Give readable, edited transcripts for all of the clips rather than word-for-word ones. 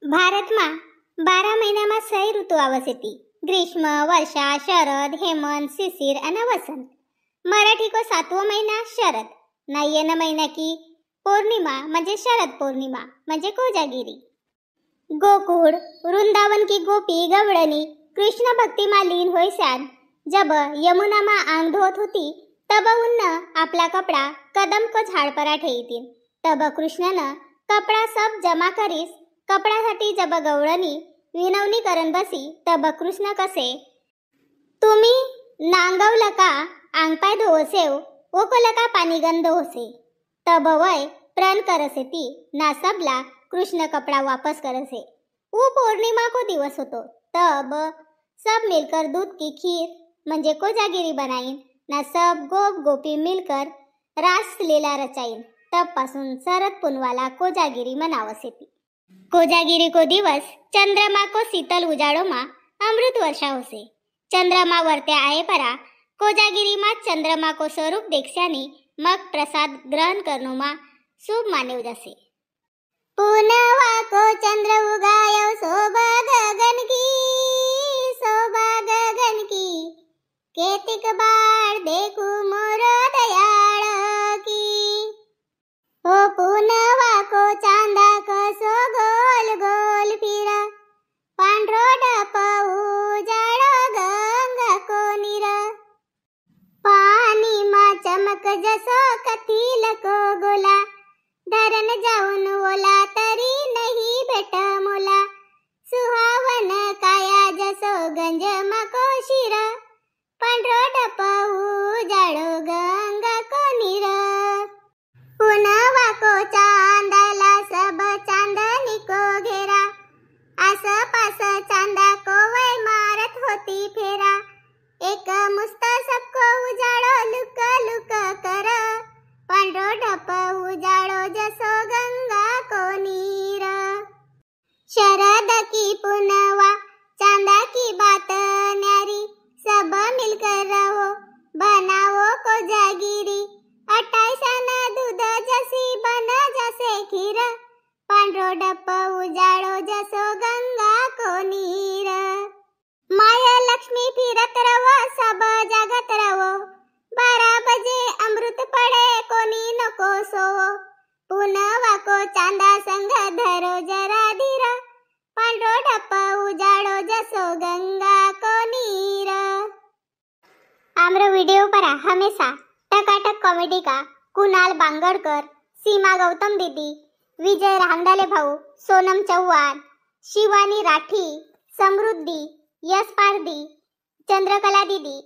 ભારતમાં 12 મહિનામાં 6 ઋતુ આવસેતી. ग्रीष्म, वर्षा, शरद, हेमंत, शिशिर आणि वसंत. मराठी को 7वां महिना शरद. नायन महिना की पौर्णिमा म्हणजे शरद पौर्णिमा म्हणजे कोजागिरी. गोकुळ वृंदावन की गोपी गवळणी कृष्ण भक्ति मा लीन होईसान. जब यमुना मा आंग धोत होती तब उन्न आपला कपड़ा कदम को झाड़ पर ठेईतीन. तब कृष्णन कपड़ा सब जमा करीस. कपडासाठी जब गवळणी विनवणी करन बसी तब कृष्ण कसे, तुम्ही नांगवलं का आंगपाय धोसेव ओकोलं का पाणी गंध होसे. तब वय प्रण करसे ती ना सबला कृष्ण कपड़ा वापस करसे. वो पौर्णिमा को दिवस होतो. तब सब मिलकर दूध की खीर म्हणजे कोजागिरी बनाईन ना सब गोप गोपी मिलकर रास लीला रचाईन. तब पासून शरद पुनवाला कोजागिरी मनावसे ती. कोजागिरी को दिवस चंद्रमा को शीतल उजाड़ो मा अमृत वर्षा होसे. चंद्रमा वरते आए परा कोजागिरी मा चंद्रमा को स्वरूप देखस्यानी मग प्रसाद ग्रहण करनो मा शुभ मानेव जसे. पुनवा को चंद्र उगायो शोभा गगन की केतिक बाळ देखू मोर दयाळ की. हो पुनवा को चांदा कसो गोल गोल फिरा पांढरो डप उजाडो गंगा को नीर. पाणी मा चमक जसो कथिल को गोला धरण जाऊन ओला तरी नाही भेट मोला. सुहावन काया जसो गंज मको शिर पांढरो डप उजाडो गंगा को नीर. पुनवा को चांदाला सब चांदनी को घेरा आस पास चांदा को वय मारत होती फेरा. एक मुस्त सबको उजाड़ो लुक लुक कर पांढरो ढप उजाड़ो जसो गंगा को नीर. शरद की पुनवा चांदा की बात न्यारी सब मिलकर रहो बनाओ कोजागिरी. 28 दूध जसी बन जसे खीर पांढरो डप उजाड़ो जसो गंगा को नीर. माया लक्ष्मी फिरत रहो सब जगत रहो 12 बजे अमृत पड़े कोणी नको सोवो. पुनवा को चांदा संग धरो जरा धीर पांढरो डप उजाड़ो जसो गंगा को नीर. आमरो वीडियो पर हमेशा टकाटक कॉमेडी का कुणाल बांगड़कर, सीमा गौतम दीदी, विजय रांगडाले भाऊ, सोनम चौहान, शिवानी राठी, समृद्धी, यश पारदी, चंद्रकला दीदी,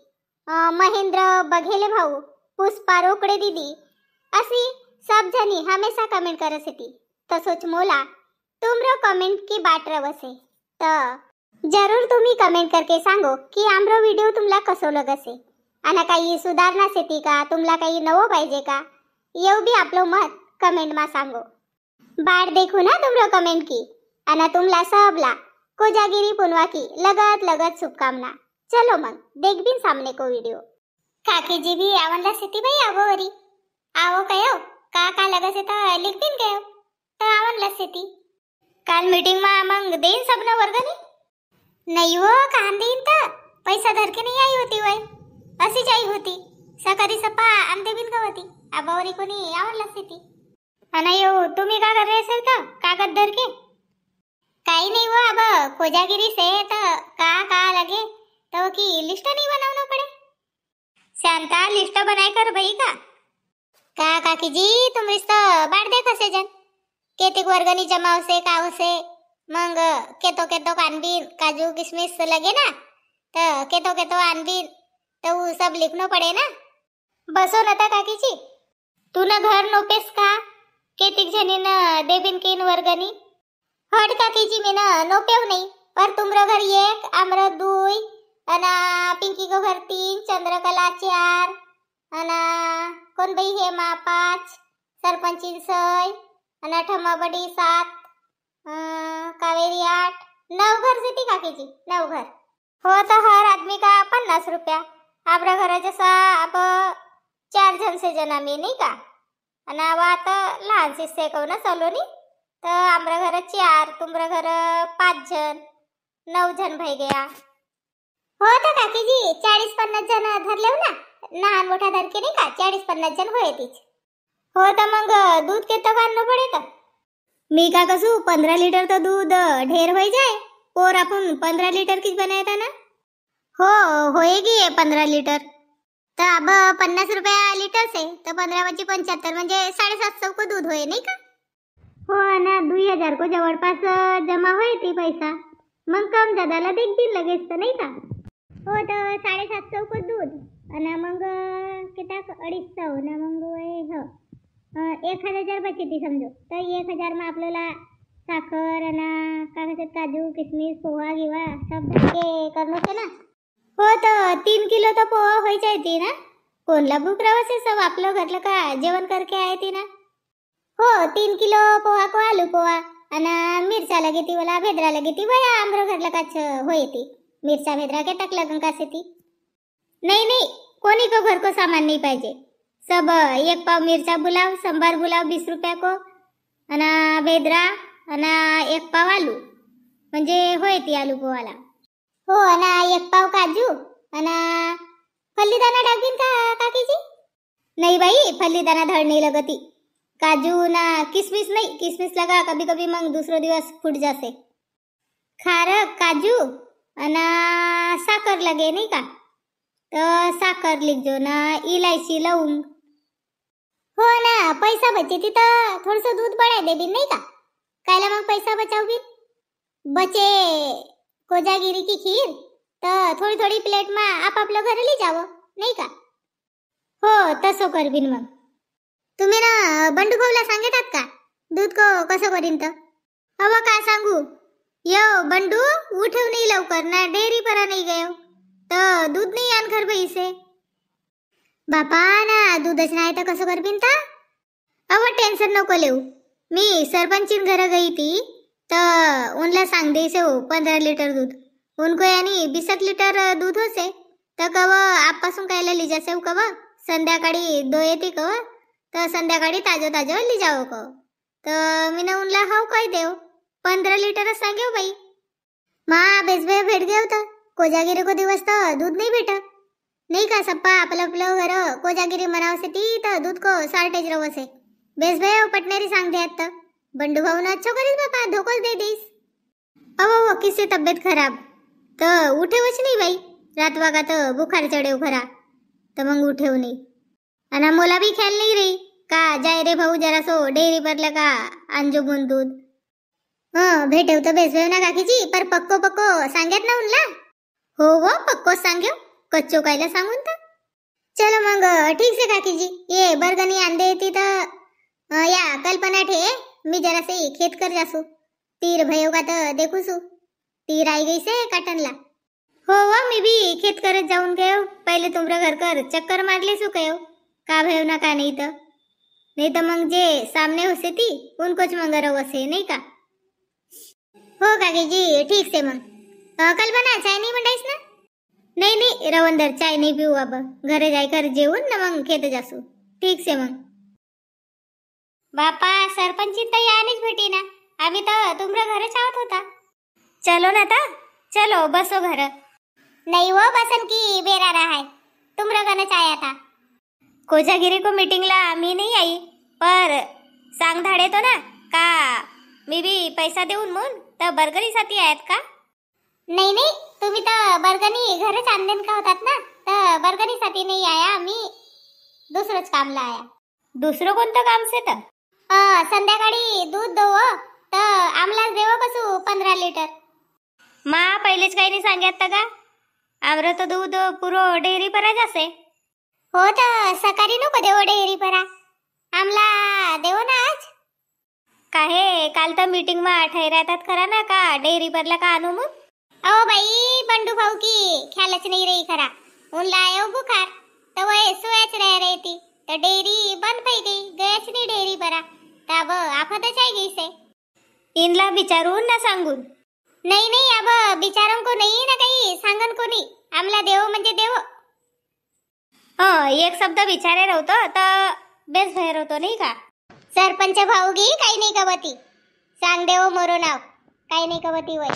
महेंद्र बघेले भाऊ, पुष्पा रोकडे दीदी असी सब जनी हमेशा कमेंट करत होती. तसोच मोला तुमरो कमेंट की बाट रवसे. तर जरूर तुम्ही कमेंट करके सांगो की आमरो व्हिडिओ तुमला कसो लगसे आणि काही सुधारणा शेती का तुमला काही नवो पाहिजे का येऊ भी आपलो मत कमेंट मा सांगो. बाट देखो ना तुमरो कमेंट की आणि तुमला सबला कोजागिरी पुनवा की लगत लगत शुभकामना. चलो मग देख बिन सामने को वीडियो. काकी जी भी आवनला शेती भाई आवो वरी आवो कयो का लगसे तर लिख बिन कयो तर आवनला शेती. काल मीटिंग मा मग देईन सबना वर्गणी नाही वो कान देईन तर पैसा धरके नाही आई होती वय अशी जाई होती. सकाळी सपा अंते बिन गवती आबावरी कोणी आवडला शेती. आणि यो तुम्ही का कर रहे सर का कागद धर के काही नाही वो अब कोजागिरी से तर का लगे तो की लिस्ट नहीं बनाना पड़े. शांता लिस्ट बनाई कर भाई का काकी जी तुम रिश्ता बांट दे कसे जन केतिक वर्गणी जमा होसे का होसे मग केतो कानबीन काजू किशमिश लगे ना तर केतो आनबीन तो वो सब लिखनो पड़े ना. बसो नता काकी जी तू न घर नोपेस का केतिक जनीन देबिन किन वर्गणी. हट काकी जी मी न नोपेव नहीं पर तुमरो घर 1 आमरो 2 अना पिंकी को घर 3 चंद्रकला 4 अना कोण बाई हेमा 5 सरपंची 6 अना ठमा बडी 7 कावेरी 8 9 घर सिटी काकी जी 9 घर हो तो हर आदमी का 50 रुपया. आपल्या घराच्या आप 4 जण से जना मी नाही का आणि आता लहानशी सेकवना चालू नी तर आमरा घर 4, तुमरा घर 5 जण, 9 जण भाई गया. हो तर काकीजी 40-50 जण धरले हो ना, लहान मोठा धरके नाही का, 40-50 जण होय तीच. हो तर मग दूध किती काढणं पडे तर मी का कसू 15 लिटर तर दूध ढेर होई जाए. और आपण 15 लिटर किच बनायता ना. हो होएगी 15 लिटर. तर अब 50 रुपया लिटर से तर 15 × 75 म्हणजे 750 को दूध होय नाही का. हो ना 2000 को जवळपास जमा होय ती पैसा. मग कम जादाला देखील लगेच तर नाही का. हो तर 750 को दूध आणि मग किती 250 ना मग हो 1000 बचती समजो. तर 1000 में आपल्याला साखर आणि काय म्हणतात काजू किसमिस पोहा गिवा सब धक्के करनो से ना. हो तर 3 किलो तर पोहा होई जायती ना. कोणला भूक रावसे सब आपलं घरलं का जेवण करके आए ती ना. हो 3 किलो पोहा को आलू पोहा आणि मिरचा लगे ती वाला भेद्रा लगे ती वया आमरो घरला काच होई ती. मिरचा भेद्रा के टक लगन कासे ती. नहीं नहीं कोनी को घर को सामान नहीं पाहिजे. सब 1 पाव मिरचा बुलाव, संभार बुलाव 20 रुपया को आणि भेद्रा आणि 1 पाव आलू म्हणजे होय ती आलू पोहाला. हो आणि 1 पाव काजू आणि फल्लीदाना टाकीन का काकीजी. नहीं बाई फल्लीदाना धड नहीं लगती. काजू ना किसमिस नहीं, किसमिस लगा कभी कभी मग दूसरो दिवस फूट जासे. खारक काजू आणि साखर लगे नहीं का. तर साखर लिखजो ना, इलायची लवंग. हो ना पैसा बचे तिथं थोडंसं दूध बढ़ाय दे बिन नाही का. कायला मग पैसा बचाव बिन बचे कोजागिरी की खीर तर थोडी थोडी प्लेट मा आपापल्या घरी ली जावं नाही का. हो तसं कर बिन. मग तुम्ही ना बंडू भाऊला सांगतात का दूध को कसं करीन तर. हवं का सांगू. यो बंडू उठव नाही लवकर ना, डेअरी परा नाही गयो तर दूध नाही आण घर बाई से. बापा ना दूधच नाही तर कसं करबीन ता. अव टेन्शन नको लेऊ. मी सरपंचीन घर गई थी तर उनला सांग दे से हो 15 लिटर दूध. उनको यानी 20 लिटर दूध होसे तर कव आपासून कायला ली जासे कव संध्याकाळी 2 येते कव तर संध्याकाळी ताजो ताजो ली जाओ कव. तर मी ना उनला हाव काय देव 15 लिटर सांगेव बाई. मा बेसबे भेट गए होता कोजागिरी को दिवस तर दूध नाही भेटा नहीं का. सप्पा आपलं आपलं घर कोजागिरी मनावसे ती तर दूध को शॉर्टेज रवसे. बेस भाई पटनेरी सांगते आता बंडू भाऊ ना अच्छो करीस बापा धोकोच दे दीस. अहो किससे तब्येत खराब तर उठेवच नाही बाई. रात वागा तर बुखार चढेव खरा तर मग उठेव नाही. आणि मोला भी ख्याल नहीं रही का जाय रे भाऊ जरा सो डेयरी परला का आंजो गुण दूध. भेटेव तर बेस भाई ना काकीजी पर पक्को पक्को सांगत ना उनला. हो वो पक्को सांग्यो कच्चो कायला सांगून तर. चलो मग ठीक से काकीजी ये बरगनी आंदे येती तर या कल्पना ठे मी जरा से खेत कर जासू. तीर भयो का तर देखू सू तीर आई गई से काटनला. हो वो मी भी खेत करत जाऊन गयो. पहिले तुमरा घर कर चक्कर मारले सू कयो का भयो ना का नहीं तर मग जे सामने होसे ती उनकोच मग रवसे नहीं का. हो काकीजी ठीक से. मग कल्पना चाय नहीं मंडाईस ना. नहीं नहीं रवंदर चाय नहीं पीऊ. अब घरे जाकर जेवून ना मग खेत जासू. ठीक से. मग बापा सरपंची तर यानीच भेटी ना. आम्ही तर तुमरा घरे चावत होता. चलो ना ता चलो बसो घर. नहीं वो बसन की बेरा रहा है तुमरा गने चाया था. कोजागिरी को मीटिंगला मी नहीं आई पर सांग धाडे तो ना का मी भी पैसा देऊन म्हणून तर बर्गरी साठी आहेत का. नहीं नहीं तुम्ही तर बर्गनी घरच आणलेन का होतात ना तर बर्गनी साठी नाही आया. मी दुसरंच कामला आया. दुसरं कोणतं काम से तर संध्याकाळी दूध दो तर आमलाच देव कसू 15 लिटर. मा पहिलेच काही नाही सांगत का आमर तो दूध पुरो डेअरी परा जासे. हो तर सकाळी नको देव डेअरी परा आमला देव ना आज. काहे काल तर मीटिंग मा ठहरातात खरा ना का डेअरी परला का आणू मग. अहो बाई बंडू भाऊ की ख्यालच नहीं रही खरा. उनला आयो बुखार तर वह सोयाच रह रही थी तो डेयरी बंद पई गई गयच नहीं डेयरी परा तब आफतच आई गई से. इनला विचारून ना सांगून. नहीं नहीं अब बिचारों को नहीं ना काही सांगन को नहीं. आमला देव म्हणजे देव. एक शब्द विचारे रहोतो तर बेस भय रहोतो नहीं का. सरपंच भाऊगी काही नाही गवती. चांग देव मरो नाव काही नाही कवती वय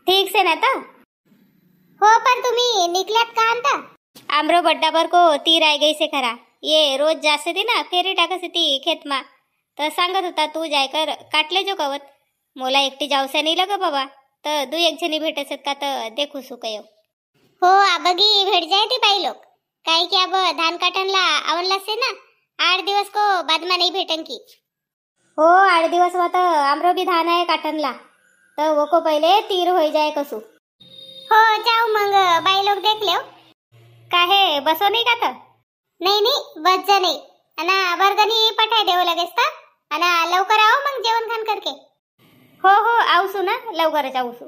ठीक से ना तर हो पण तुम्ही निकल्यात का आणता आमरो बड्डा बर को ती राय गई से खरा ये रोज जासे ती ना फेरी टाकसे ती खेत मा तर सांगत होता तू जाय कर काटले जो कवत मोला एकटी जाऊसे नाही लग बाबा तर दू एक जणी भेटसत का तर देखू सुकयो हो आबगी भेट जाए ती बाई लोग काय की अब धान काटनला आवनला से ना 8 दिवस को बाद में नहीं भेटन की हो 8 दिवस होत आमरो भी धान आहे काटनला तर वो को पहिले तीर हो जाए कसू हो जाऊ मग बाई लोग देख ले काहे बसो नाही का तर नाही बस जा नाही अना वर्गणी पठाय देव लगेच तर अना लवकर आओ मग जेवण खान करके हो आवसू ना लवकरच आवसू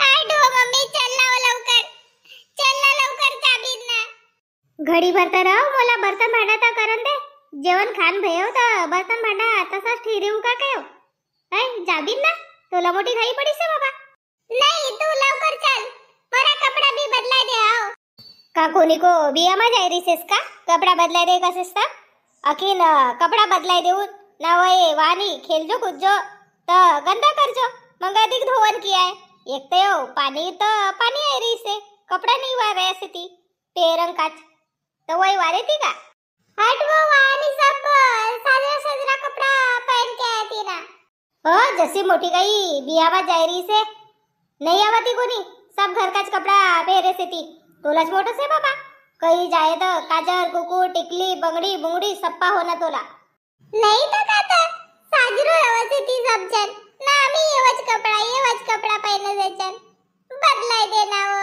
आडो मम्मी चल ना लवकर चाबीन ना घडी भरता राव मला बर्तन भांडा तर करन दे जेवण खान भयो तर बर्तन भांडा तसाच ठेरीऊ का कायो ऐ जाबीन ना तुला मोठी घाई पडी से बाबा नहीं तू लवकर चल मेरा कपड़ा भी बदला दे आओ का कोणी को बिया मा जाय रिसेस का कपड़ा बदला दे कसेस का अखिन कपड़ा बदलाय देऊ ना वय वानी खेलजो कुदजो त गंदा करजो मग अधिक धोवन किया है एक तो पानी है रही से कपड़ा नहीं वार रहे से ती पेरंग काच तो वही वारे थी का हट वो वानी सब साजरा कपड़ा पहन के आई थी ना ओ जैसी मोटी गई बियावा जाय रही से नहीं आवती कोनी सब घर का कपड़ा पहरे से थी तोला मोटो से बाबा कहीं जाए तो काजर कुकू टिकली बंगड़ी बुंगड़ी सप्पा होना तोला नहीं तो काता साजरो आवती थी सब जन ना मी येवच कपड़ा पहने देचन बदलाई देना वो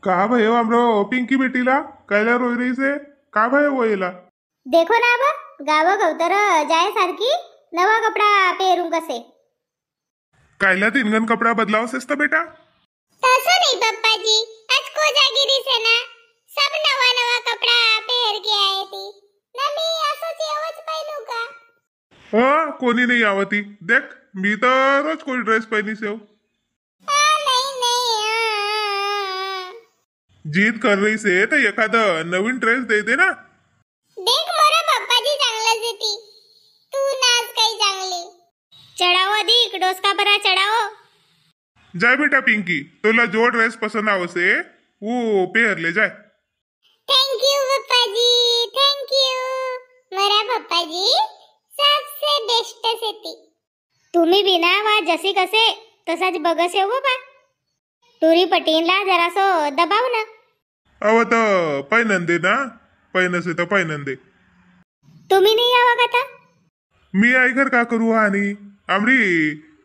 का भयो आमरो पिंकी बेटीला कायला रोई रही से का भयो वयला देखो ना अब गाव गवतर जाय सारखी नवा कपड़ा पेरू कसे कायला तीनगन कपड़ा बदलावसेस तर बेटा तसं नाही पप्पा जी आज कोजागिरी से ना सब नवा कपड़ा पहन के आए थी ना मी असंच येवच पहनू का कोणी नाही आवती देख मी तर रोज कोई ड्रेस पहनी से नहीं जीत कर रही से तो एखादा नवीन ड्रेस दे दे ना देख मोरा पप्पा जी चांगलं देती तू नाच काही चांगली चढाओ अधिक डोसका बरा चढाओ जाय बेटा पिंकी तुला जो ड्रेस पसंद आवसे वो पहन ले जाए थैंक यू पप्पा जी थैंक यू मेरा पप्पा जी सबसे बेस्ट सेती तुम्ही बिना वा जसी कसे तसाच बगसे हो बा तुरी पटीनला जरासो दबाव ना अव तर पैनंदे ना पैनसे तर पैनंदे तुम्ही नाही यावा का था मी आईघर का करू आणि आमरी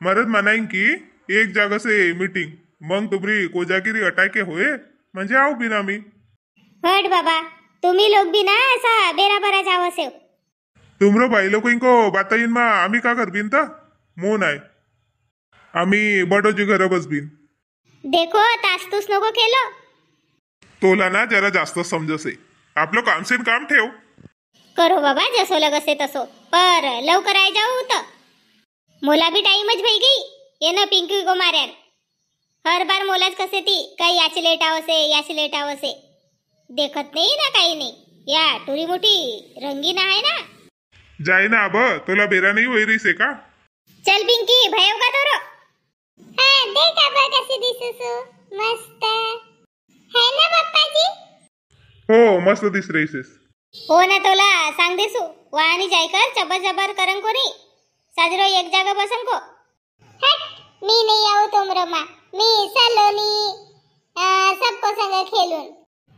मरद मनाईन की एक जागा से मीटिंग मग तुमरी कोजागिरी अटाके होए म्हणजे आओ बिना मी हट बाबा तुम्ही लोग भी ना ऐसा बेरा बरा जाव से तुमरो भाई लोग इनको बताइन मा आम्ही का कर बिन तर मोन आहे आम्ही बडोजी घर बस बिन देखो तास्तूस नको केलो तोला ना जरा जास्त समजसे आपलं काम से काम ठेव करो बाबा जसो लगसे तसो पर लवकर आई जाऊ तो मोला भी टाइमच भई गई ये ना पिंकी को मार्यान हर बार मोलाच कसे ती काही याची लेट आवसे देखत नाही ना काही नाही या टुरी मोठी रंगीन आहे ना जाए ना अब तोला बेरा नहीं होई रही से का चल पिंकी भयो का तोरो हां देख अब कशी दिससु मस्त है ना पप्पा जी हो मस्त दिस रही से हो ना तोला सांग देसू वाणी जायकर चबर करन कोनी साजरो एक जागा बसन को हट मी नहीं आऊ तुमरमा मी सलोनी सबको संग खेलून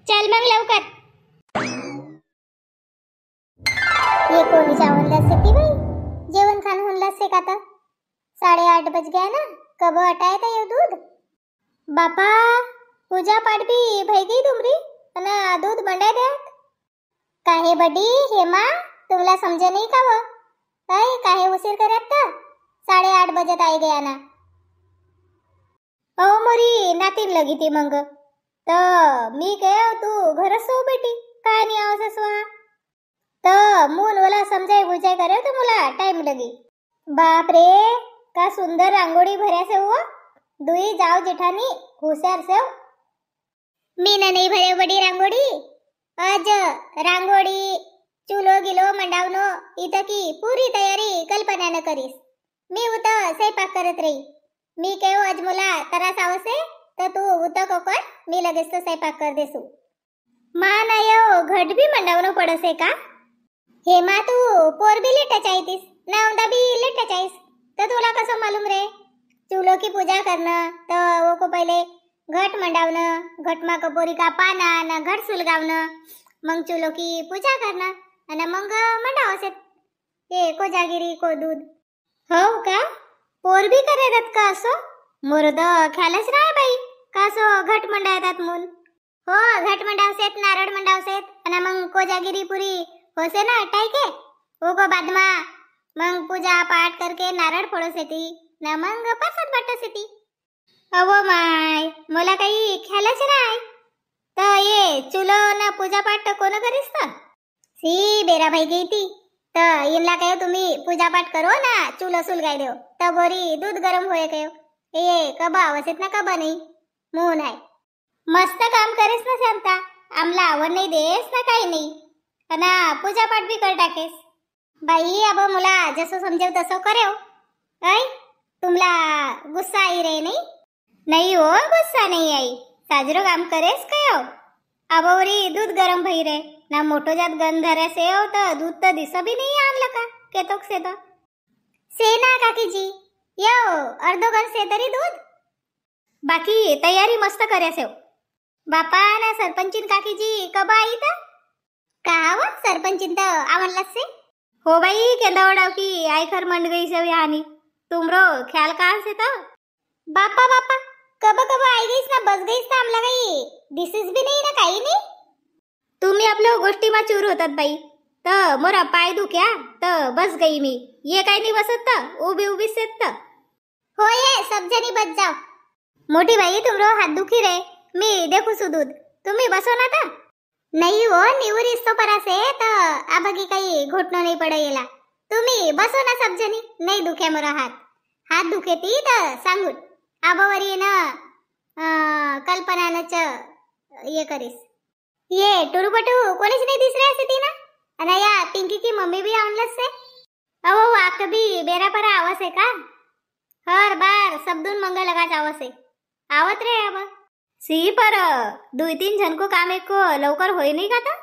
चल मग लवकर ये कोणी जाऊन ती भाई जेवण खान होऊन से का तर 8:30 बज गया ना कब हटाए था ये दूध बापा पूजा पाठ भी भई गई तुमरी अना दूध बंडाय दे काहे बडी हेमा तुमला समजे नहीं का वो काय काहे उशीर करत तर 8:30 बजत आई गया ना ओ मोरी नातीन लगी ती मंग तर मी काय तू घर सो बेटी काय नाही आवस स्वा तर मून वाला समजाय बुझाय करे तो मला टाइम लगी बाप रे का सुंदर रांगोळी भर्या से हुआ दुई जाओ जेठानी होशियार से मी ना नहीं भरे बड़ी रांगोळी आज रांगोळी चुलो गिलो मंडावनो इथं की पुरी तयारी कल्पनानं करीस. मी उत स्वयंपाक करत रही. मी केव अजमुला तरास आवसे तर तू उत कोकर मी लगेच तो स्वयंपाक कर देसू. मा नायो घट बी मंडावनो पडसे का? हे मा तू पोर बी लेटा चाहतीस नावदा बी लेटा चाहिस तर तुला कसं मालूम रे? चूलो की पूजा करणं तर वो को पहिले घट मंडावणं, घट मा कपोरी का पाना न घट सुलगावणं, मग चूलो की पूजा करणं आणि मग मंडावसे हे कोजागिरी को दूध. हो का? पोर बी करेतात का असं? मुर्द ख्यालच राय बाई कासो घट मंडायतात मूल. हो घट मंडावसेत, नारळ मंडावसेत आणि मग कोजागिरी पुरी होसे ना टाइके वो को बादमा मग पूजा पाठ करके नारळ फोडोसेती ना मग प्रसाद वाटोसेती. अवो माय मला काही ख्यालच राय. तर ये चुलो ना पूजा पाठ कोण करीस तर? सी बेरा भाई गई थी तर इनला कहो तुम्ही पूजा पाठ करो ना चूलो सुलगाई देव तर बोरी दूध गरम होए कहो. ये कबा आवसेत ना कबा नाही मुन आहे. मस्त काम करेस ना शांता. आमला आवड नाही देस ना काही नाही आणि पूजा पाठ बी कर टाकेस. बाई अब मला जसं समजेव तसं करेव. ऐ तुमला गुस्सा आई रे नाही? नाही हो गुस्सा नाही आई. साजरो काम करेस कयो. अबोरी दूध गरम भई रे ना मोठो जात गंधरे से हो तर दूध तर दिस भी नाही आणलं का केतोक से तो से ना काकीजी यो अर्धो घर से तरी दूध. बाकी तयारी मस्त कर्यास हो. बापा ना सरपंचीन काकीजी कब आई तर काव सरपंचीन तर आवडलास से? हो बाई केंदावडाव की आयखर मंड गई से यानी तुमरो ख्याल कहाँ से तो? बापा बापा कब कब आई गईस ना बस गईस ना आमला काही दिसेस भी नाही ना काही नाही. तुम्ही आपल्या गोष्टी मा चूर होतात बाई. तर मोरा पाय दुख्या तर बस गई मी. ये काही नाही बसत तर उभी उभी सेत तर. हो ये सब जणी बस जाओ. मोठी बाई तुमरो हात दुखी रे मी देखू सु दूध तुम्ही बसो ना तर. नाही हो निवरीस तो परासे तर आबगी काही घोटनो नाही पडेला. तुम्ही बसो ना सब जणी. नाही दुखे मोरा हात दुखे ती तर सांगून आबावरी ना कल्पनानच ये करीस. ये टुरुपटू कोणीच नाही दिसरे असे ती ना. आणि या पिंकी की मम्मी भी आणलंच से. अहो वाक भी बेरा परा आवास है का? हर बार सबदून मंग लगाच आवास है आवत रे अब. सी पर 2-3 जन को काम एक को लवकर होई नाही का तर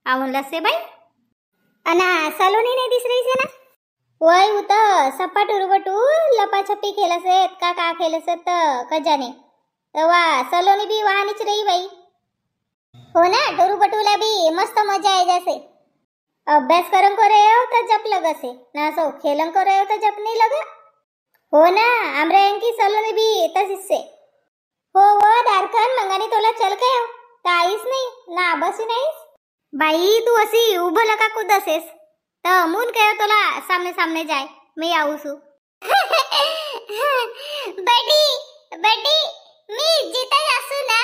आवनलंच से बाई. अना सलोनी नाही दिस रही से ना. वय उत सप्पा टुरुपटू लपाछपी खेलसेत का खेलसेत कजाने तेव्हा सलोनी बी वाहनीच रही बाई. हो ना टुरुपटूला बी मस्त मजा आहे जैसे. अभ्यास करन को रहे हो तर जप लगसे ना सो खेलन को रहे हो तर जप नहीं लगा. हो ना आमरे की सलोनी बी तसीच से. हो वो दारखन मंगानी तोला चल गयो काहीच नाही ना बसी नाहीस. बाई तू अशी उभं लका कुदसेस तर मून कहो तोला सामने सामने जाय मी आऊसू. बडी बडी मी जिथे असू ना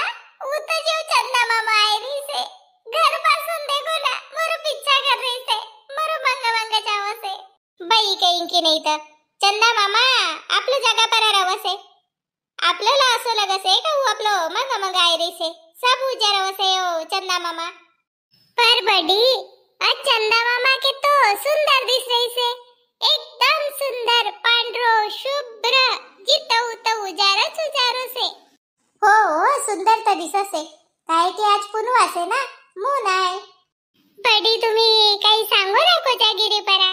उत जीव चंदा मामा आयरी से घर पासून देखो ना मोर पिच्छा कर रही से मोर मंग मंग जाव से. बाई कहीं की नाही तर चंदा मामा आपलं जागा पर रवसे आपल्याला असं लगसे का वो आपलो मंग मंग आयरी से सब उजरवसे ओ चंदा मामा. पर बडी आज चंदा मामा के तो सुंदर दिस रही से एकदम सुंदर पांढरो शुभ्र जितऊ तऊ उजारच उजारो से. हो सुंदर तर दिससे काय की आज पुनू असे ना मून आहे. बडी तुम्ही काही सांगू ना कोजागिरी परा.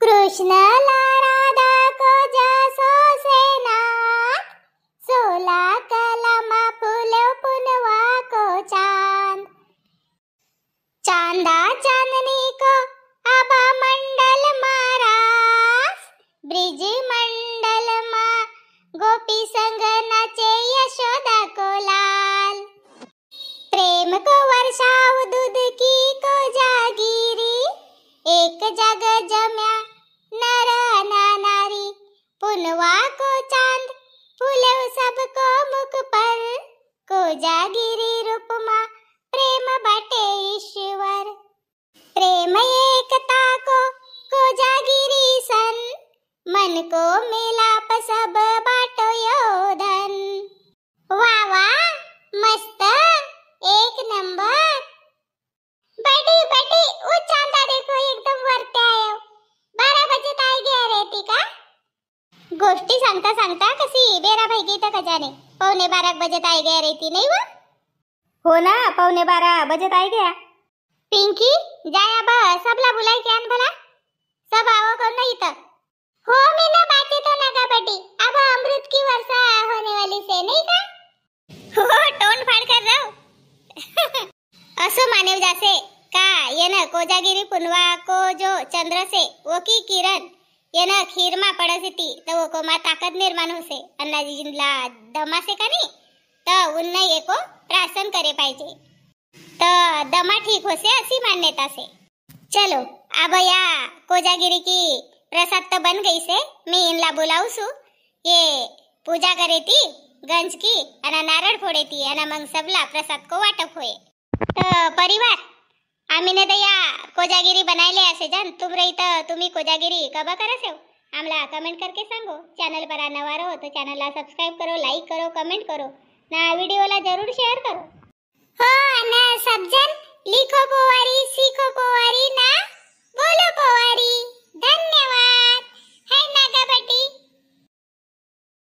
कृष्ण ला राधा को जासो सेनाथ सोला कलमा फुले पुनवा को चांद चांदा चांदनी को आभा मंडल मारास ब्रिज मंडल मा गोपी संग नाचे यशोदा को लाल. प्रेम को वर्षाव दूध की को जागीरी एक जग जम्या नर नारी पुनवा को चांद फूले सबको मुख पर को जागीरी रूपमा प्रेम बाटे ईश्वर. प्रेम एकता को जागीरी सन मन को मिलाप सब बाटो योधन. वाह वाह मस्त एक नंबर. बड़ी बड़ी उचांद गोष्टी सांगता सांगता कशी बेरा भाई तर खजाने 11:15 बजे आई गया रहती नहीं वो। हो ना 11:15 बजे आई गया। पिंकी जाय अब सबला बुलाय के आन भला सब आओ को नहीं तो हो मैं ना बातें तो ना कबड्डी अब अमृत की वर्षा होने वाली से नहीं का हो टोन फाड़ कर रहो असो मानेव जासे का ये ना कोजागिरी पुनवा को जो चंद्र से वो की किरण ये ना खीर मा पड़से ती तो वो को मा ताकत निर्माण होसे अन्नाजी जिंदला दमा से का नहीं तो उन्ना ये को प्राशन करे पाहिजे तो दमा ठीक होसे असी मान्यता से। चलो अब या कोजागिरी की प्रसाद तो बन गई से मैं इनला बुलाऊ सु ये पूजा करे थी गंज की अना नारळ फोड़े थी अना मंग सबला प्रसाद को वाटप होए। तो परिवार आम्ही ने दया कोजागिरी बनायले असे जन तुम रही तो तुम्ही कोजागिरी कबा करसे हो आमला कमेंट करके सांगो। चैनल पर नवा रहो तो चैनल ला सब्सक्राइब करो, लाइक करो, कमेंट करो ना वीडियो ला जरूर शेयर करो। हो ना